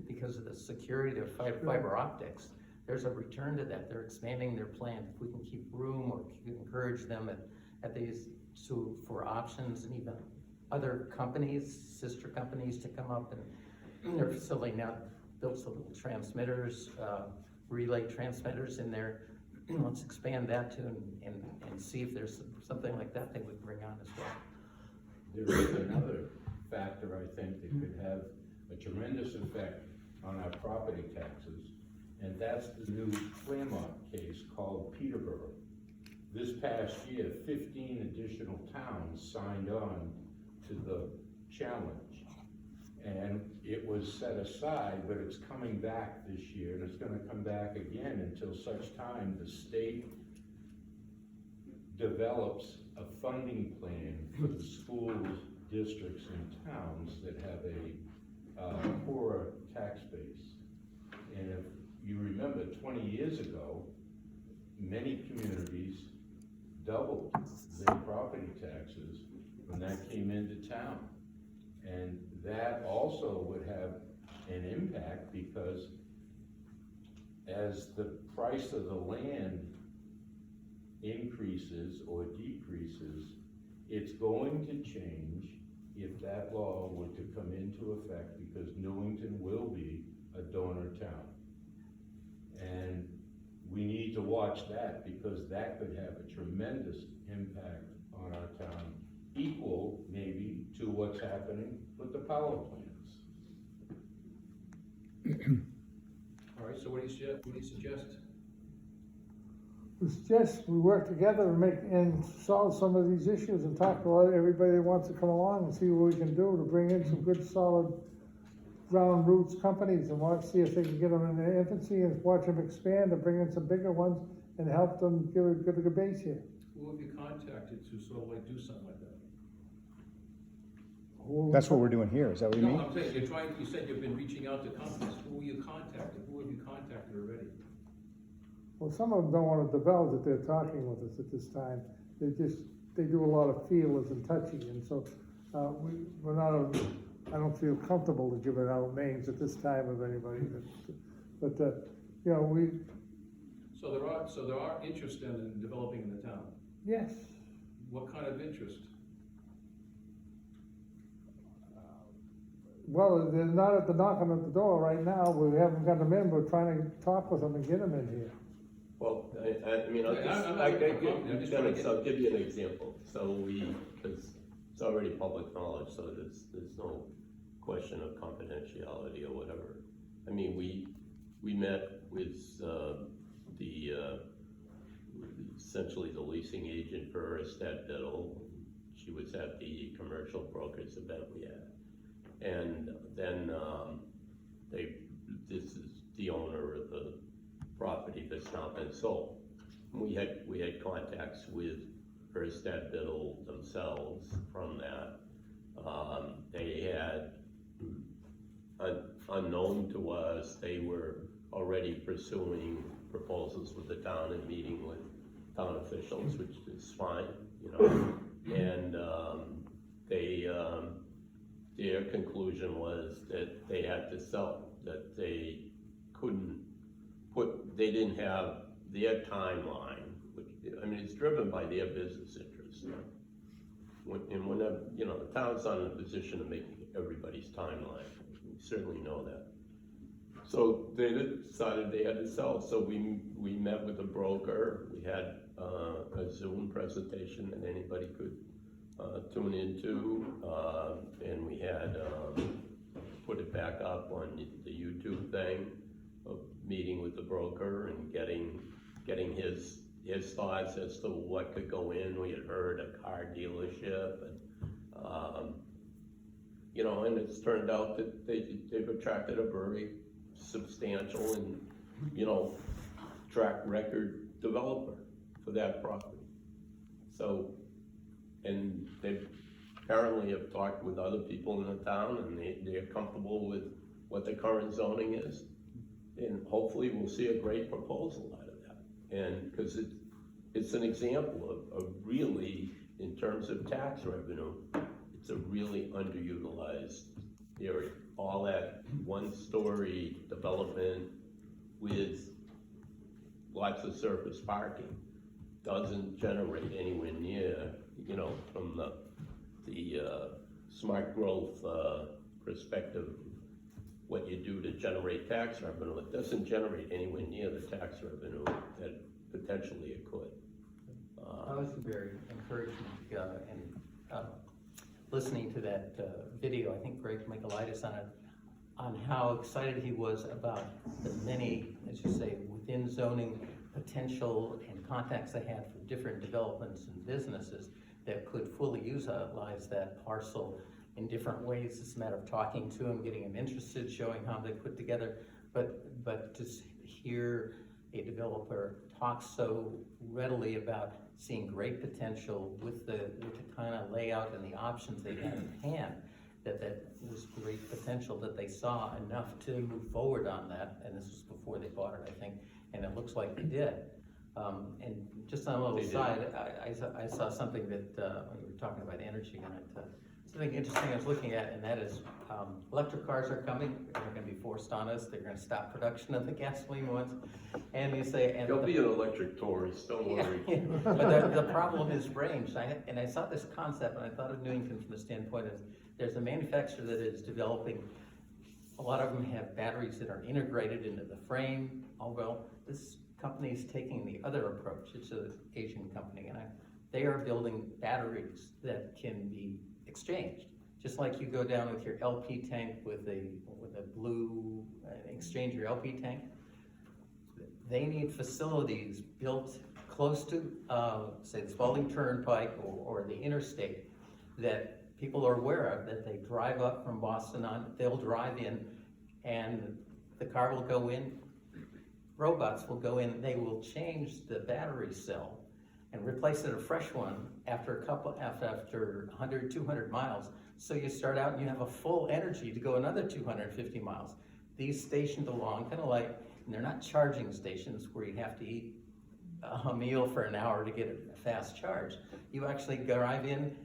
H: Because of the security of fiber optics, there's a return to that. They're expanding their plan. If we can keep room or encourage them at these, for options, and even other companies, sister companies, to come up, and their facility now built some little transmitters, relay transmitters in there. Let's expand that too, and see if there's something like that they would bring on as well.
L: There is another factor, I think, that could have a tremendous effect on our property taxes, and that's the new Claremont case called Peterborough. This past year, 15 additional towns signed on to the challenge, and it was set aside, but it's coming back this year, and it's gonna come back again until such time the state develops a funding plan for the schools, districts, and towns that have a poorer tax base. And if you remember, 20 years ago, many communities doubled their property taxes when that came into town. And that also would have an impact, because as the price of the land increases or decreases, it's going to change if that law were to come into effect, because Newington will be a donor town. And we need to watch that, because that could have a tremendous impact on our town, equal maybe to what's happening with the power plants.
A: All right, so what do you suggest?
B: it's just, we work together and solve some of these issues and talk to everybody that wants to come along and see what we can do to bring in some good, solid, ground roots companies and see if they can get them in their infancy and watch them expand and bring in some bigger ones and help them give a good base here.
A: Who have you contacted to sort of like do something like that?
G: That's what we're doing here, is that what you mean?
A: No, I'm saying, you said you've been reaching out to companies, who you contacted, who have you contacted already?
B: Well, some of them don't wanna divulge that they're talking with us at this time. They do a lot of feelers and touchy, and so, we're not, I don't feel comfortable to give out names at this time of anybody, but, you know,
A: So there are interest in developing in the town.
B: yes.
A: What kind of interest?
B: Well, they're not at the knocking at the door right now, we haven't got them in, we're trying to talk with them and get them in here.
E: Well, I mean, I'll
A: Yeah,
E: just,
A: I'm not looking for company, I'm just trying to get-
E: I'll give you an example. So because it's already public knowledge, so there's no question of confidentiality or whatever. I mean, we met with, essentially the leasing agent for Estet Biddle. She was at the commercial brokers event we had. And then, this is the owner of the property that's now been sold. We had contacts with Estet Biddle themselves from that. They had, unknown to us, they were already pursuing proposals with the town and meeting with town officials, which is fine, you know. And, their conclusion was that they had to sell, that they couldn't they didn't have their timeline, which, I mean, it's driven by their business interests. And whenever, you know, the town's not in a position to make everybody's timeline, we certainly know that. So they decided they had to sell, so we met with the broker, we had a Zoom presentation that anybody could tune into, and we had put it back up on the YouTube thing of meeting with the broker and getting his thoughts as to what could go in. We had heard a car dealership, and you know, and it's turned out that they've attracted a very substantial and, you know, track record developer for that property. So, and they apparently have talked with other people in the town, and they're comfortable with what the current zoning is. And hopefully we'll see a great proposal out of that. And, because it's an example of really, in terms of tax revenue, it's a really underutilized area. All that one-story development with lots of surface parking doesn't generate anywhere near, you know, from the smart growth perspective, what you do to generate tax revenue. It doesn't generate anywhere near the tax revenue that potentially it could.
H: I was very encouraged in listening to that video. I think Greg Michaelitis on how excited he was about the many, as you say, within zoning potential and contacts they had for different developments and businesses that could fully utilize that parcel in different ways. It's a matter of talking to them, getting them interested, showing how they put together. But to hear a developer talk so readily about seeing great potential with the kind of layout and the options they had in hand, that was great potential, that they saw enough to move forward on that. And this was before they bought it, I think, and it looks like they did. And just on a little side, I saw something that, when you were talking about energy on it, something interesting I was looking at, and that is electric cars are coming. They're going to be forced on us. They're going to stop production of the gasoline ones. And you say, and
E: There'll be an electric Taurus, don't worry.
H: yeah, but the problem is range. And I saw this concept, and I thought of Newington from the standpoint of there's a manufacturer that is developing. A lot of them have batteries that are integrated into the frame. Oh well, this company is taking the other approach. It's an Asian company, and they are building batteries that can be exchanged. Just like you go down with your LP tank with a blue, exchange your LP tank. They need facilities built close to, say, the Spalding Turnpike or the interstate, that people are aware of, that they drive up from Boston on, they'll drive in, and the car will go in, robots will go in, they will change the battery cell and replace it a fresh one after after 100, 200 miles. So you start out and you have a full energy to go another 250 miles. These stationed along, kind of like, and they're not charging stations where you have to eat a meal for an hour to get a fast charge. You actually drive in,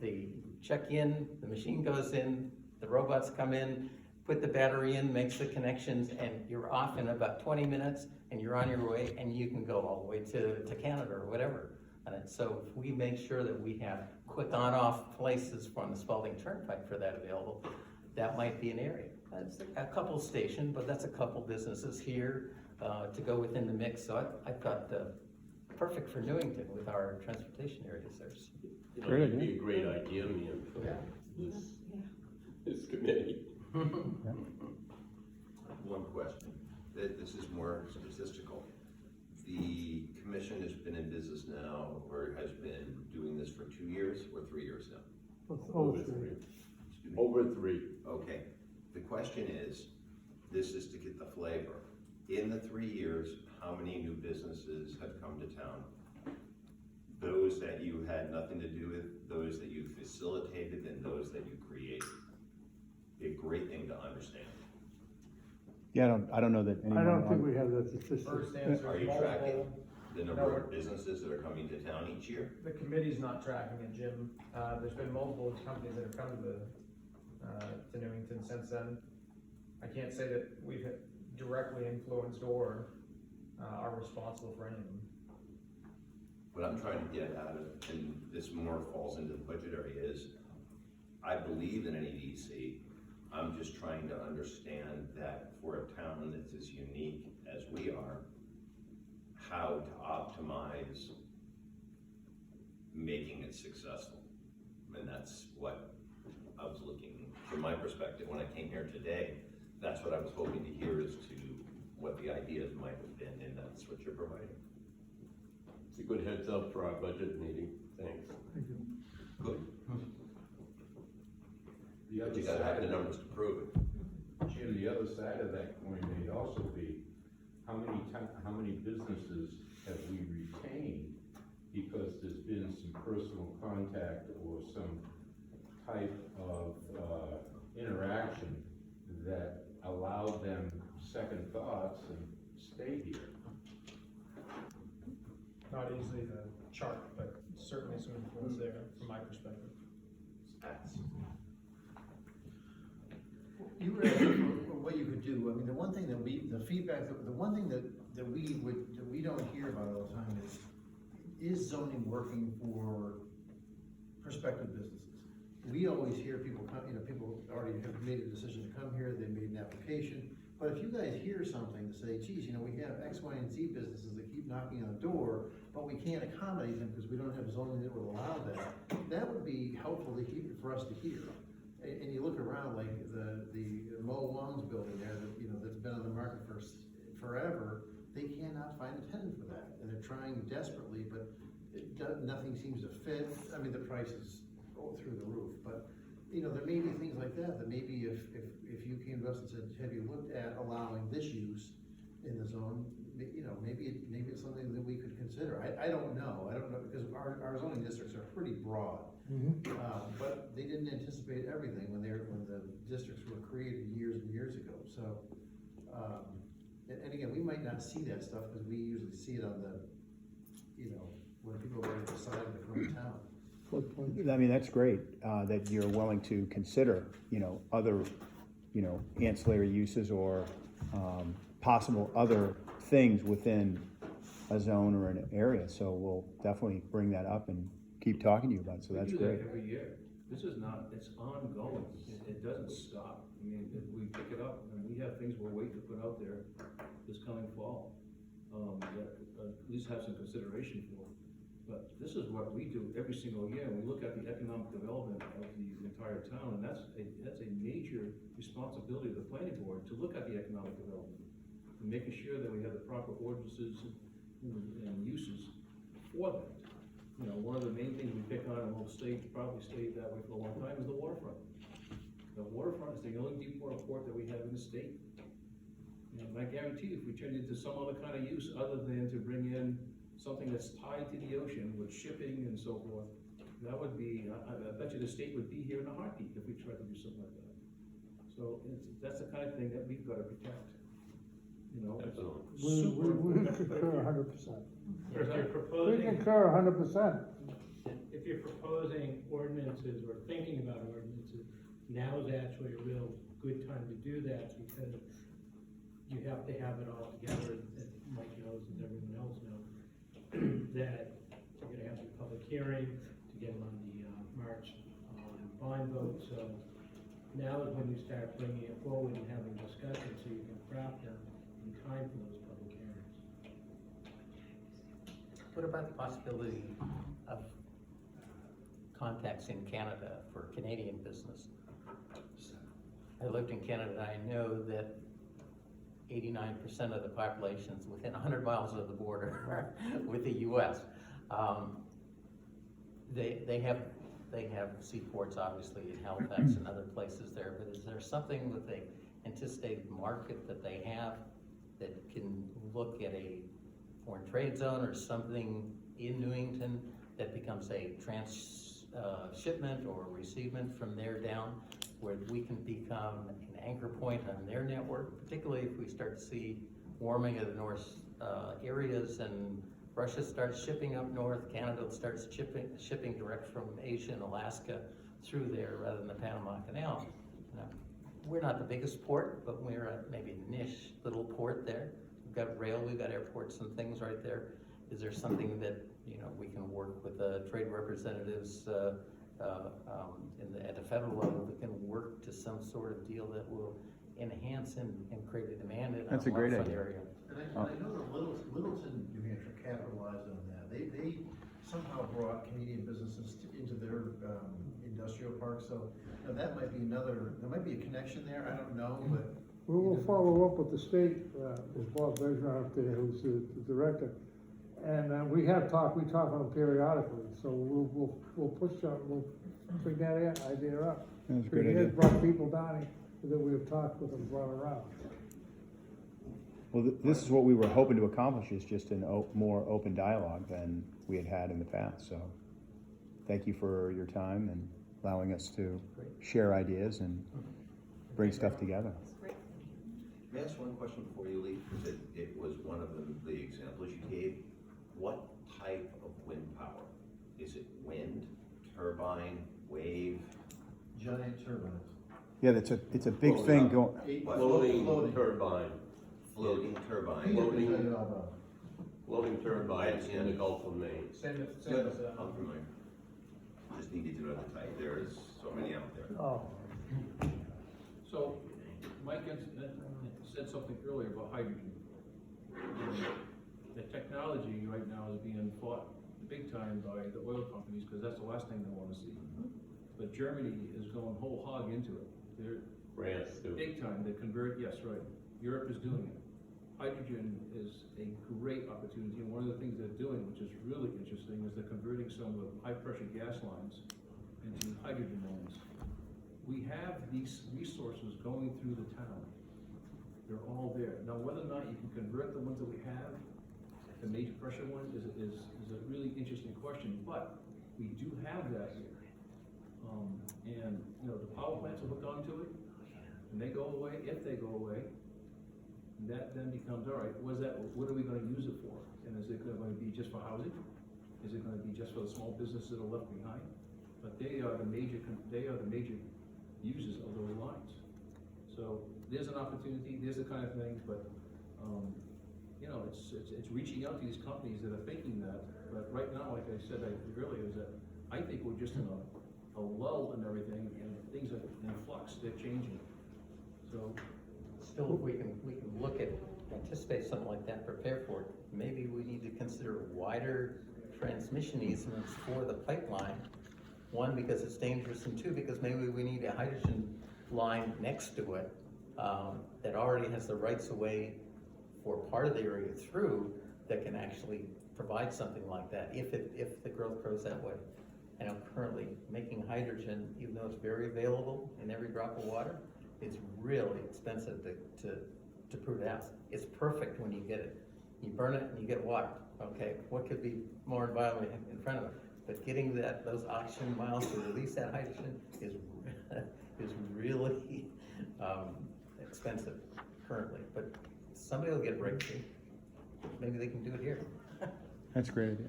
H: they check in, the machine goes in, the robots come in, put the battery in, makes the connections, and you're off in about 20 minutes, and you're on your way, and you can go all the way to Canada or whatever. And so if we make sure that we have quick on-off places from the Spalding Turnpike for that available, that might be an area. That's a couple stations, but that's a couple businesses here to go within the mix. So I thought perfect for Newington with our transportation areas there.
E: You know, it'd be a great idea, man, for this committee.
I: One question, this is more statistical. The commission has been in business now, or has been doing this for 2 years or 3 years now?
E: Over 3.
I: Excuse me?
E: Over 3.
I: Okay, the question is, this is to get the flavor. In the 3 years, how many new businesses have come to town? Those that you had nothing to do with, those that you facilitated, and those that you created. Be a great thing to understand.
G: Yeah, I don't know that anyone.
B: I don't think we have that statistic.
C: First answer
I: Are
C: is
I: you tracking
C: multiple.
I: the number of businesses that are coming to town each year?
C: The committee's not tracking it, Jim. There's been multiple companies that have come to Newington since then. I can't say that we've directly influenced or are responsible for any of them.
I: What I'm trying to get at, and this more falls into the budget area, is I believe in an EDC. I'm just trying to understand that for a town that's as unique as we are, how to optimize making it successful. And that's what I was looking, from my perspective, when I came here today, that's what I was hoping to hear as to what the ideas might have been, and that's what you're providing.
E: It's a good heads up for our budget meeting, thanks.
B: Thank you.
I: Good.
L: The
I: But
L: other
I: you gotta have the
L: side,
I: numbers to prove it.
L: Jim, the other side of that coin may also be, how many businesses have we retained because there's been some personal contact or some type of interaction that allowed them second thoughts and stay here?
C: Not easily to chart, but certainly some influence there from my perspective.
I: That's
J: You were asking for what you could do. I mean, the one thing that the feedback, the one thing that we don't hear about all the time is zoning working for prospective businesses? We always hear people come, people already have made a decision to come here, they made an application. But if you guys hear something to say, geez, we have X, Y, and Z businesses that keep knocking on the door, but we can't accommodate them because we don't have zoning that would allow that, that would be helpful to hear, for us to hear. And you look around, like the Mo Wong's building there, that's been on the market for forever, they cannot find a tenant for that, and they're trying desperately, but nothing seems to fit. I mean, the prices go through the roof, but there may be things like that maybe if you came to us and said, have you looked at allowing this use in the zone? Maybe it's something that we could consider. I don't know because our zoning districts are pretty broad. But they didn't anticipate everything when the districts were created years and years ago. So, and again, we might not see that stuff because we usually see it on the, when people are deciding to come to town.
G: I mean, that's great, that you're willing to consider, other, ancillary uses or, possible other things within a zone or an area. So we'll definitely bring that up and keep talking to you about it, so that's
D: We do
G: great.
D: that every year. This is not, it's ongoing. It doesn't stop. I mean, if we pick it up, and we have things we're waiting to put out there this coming fall, that at least have some consideration for. But this is what we do every single year. We look at the economic development of the entire town, and that's a major responsibility of the planning board, to look at the economic development, and making sure that we have the proper ordinances and uses
M: for that. You know, one of the main things we pick on, and will probably stay that way for a long time, is the waterfront. The waterfront is the only deep water port that we have in the state. And I guarantee you, if we turned it into some other kind of use other than to bring in something that's tied to the ocean with shipping and so forth, that would be, I bet you the state would be here in a heartbeat if we tried to do something like that. So that's the kind of thing that we've got to protect. You know, it's
E: Absolutely.
B: We concur 100%.
D: If you're
B: We
D: proposing,
B: concur 100%.
D: if you're proposing ordinances or thinking about ordinances, now is actually a real good time to do that, because you have to have it all together, and Mike knows, and everyone else knows, that you're gonna have the public hearing to get on the March bond vote, so now is when you start bringing it forward and having discussions, so you can craft them in time for those public hearings.
H: What about the possibility of contacts in Canada for Canadian business? I lived in Canada, I know that 89% of the population is within 100 miles of the border with the US. They have seaports, obviously, in Halifax and other places there, but is there something with the anticipated market that they have that can look at a foreign trade zone or something in Newington that becomes a shipment or receivement from there down, where we can become an anchor point on their network, particularly if we start to see warming of the north areas, and Russia starts shipping up north, Canada starts shipping direct from Asia and Alaska through there rather than the Panama Canal. You know, we're not the biggest port, but we're a maybe niche little port there. We've got rail, we've got airports and things right there. Is there something that, you know, we can work with the trade representatives at the federal level that can work to some sort of deal that will enhance and create a demand in
G: That's a great idea.
H: area?
J: And I know that Littleton, New Hampshire capitalized on that. They somehow brought Canadian businesses into their industrial park, so you know, that might be there might be a connection there, I don't know, but.
B: We will follow up with the state, with Bob Bergeron up there, who's the director. And we talk on them periodically, so we'll push up, we'll bring that idea up.
G: That's a great
B: He
G: idea.
B: has brought people down here that we've talked with and brought around.
G: Well, this is what we were hoping to accomplish, is just more open dialogue than we had in the past, so thank you for your time and allowing us to share ideas and bring stuff together.
I: May I ask one question before you leave? Because it was one of the examples you gave. What type of wind power? Is it wind, turbine, wave?
J: Giant turbines.
G: Yeah, it's a big thing going.
E: Floating turbine.
I: Floating turbine.
E: Floating turbines in the Gulf of Maine.
C: Same as,
I: I'm familiar. Just needed to know the type. There's so many out there.
B: Oh,
A: So, Mike said something earlier about hydrogen. The technology right now is being fought big time by the oil companies, because that's the last thing they want to see. But Germany is going whole hog into it. They're
E: France too.
A: big time, they convert, yes, right. Europe is doing it. Hydrogen is a great opportunity, and one of the things they're doing, which is really interesting, is they're converting some of the high-pressure gas lines into hydrogen lines. We have these resources going through the town. They're all there. Now, whether or not you can convert the ones that we have, the major pressure ones, is a really interesting question, but we do have that here. And, you know, the power plants will hook onto it, and they go away, if they go away, that then becomes, all right, what are we gonna use it for? And is it gonna be just for housing? Is it gonna be just for the small businesses that are left behind? But they are the major users of those lines. So there's an opportunity, there's the kind of thing, but, you know, it's reaching out to these companies that are thinking that, but right now, like I said earlier, is that I think we're just in a lull and everything, and things are in flux, they're changing. So,
H: Still, if we can look at, anticipate something like that, prepare for it, maybe we need to consider wider transmission easements for the pipeline. One, because it's dangerous, and two, because maybe we need a hydrogen line next to it that already has the rights of way for part of the area through, that can actually provide something like that, if the growth grows that way. I know currently making hydrogen, even though it's very available in every drop of water, it's really expensive to prove out. It's perfect when you get it. You burn it and you get water, okay? What could be more environment in front of it? But getting those oxygen miles to release that hydrogen is really expensive currently. But somebody will get a breakthrough. Maybe they can do it here.
G: That's a great idea.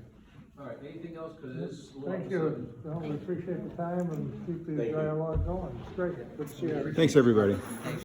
M: All right, anything else, cause it is. a little
B: Thank you, well, we appreciate the time and keep the
E: Thank you.
B: dialogue going, it's great, good to see you.
G: Thanks, everybody.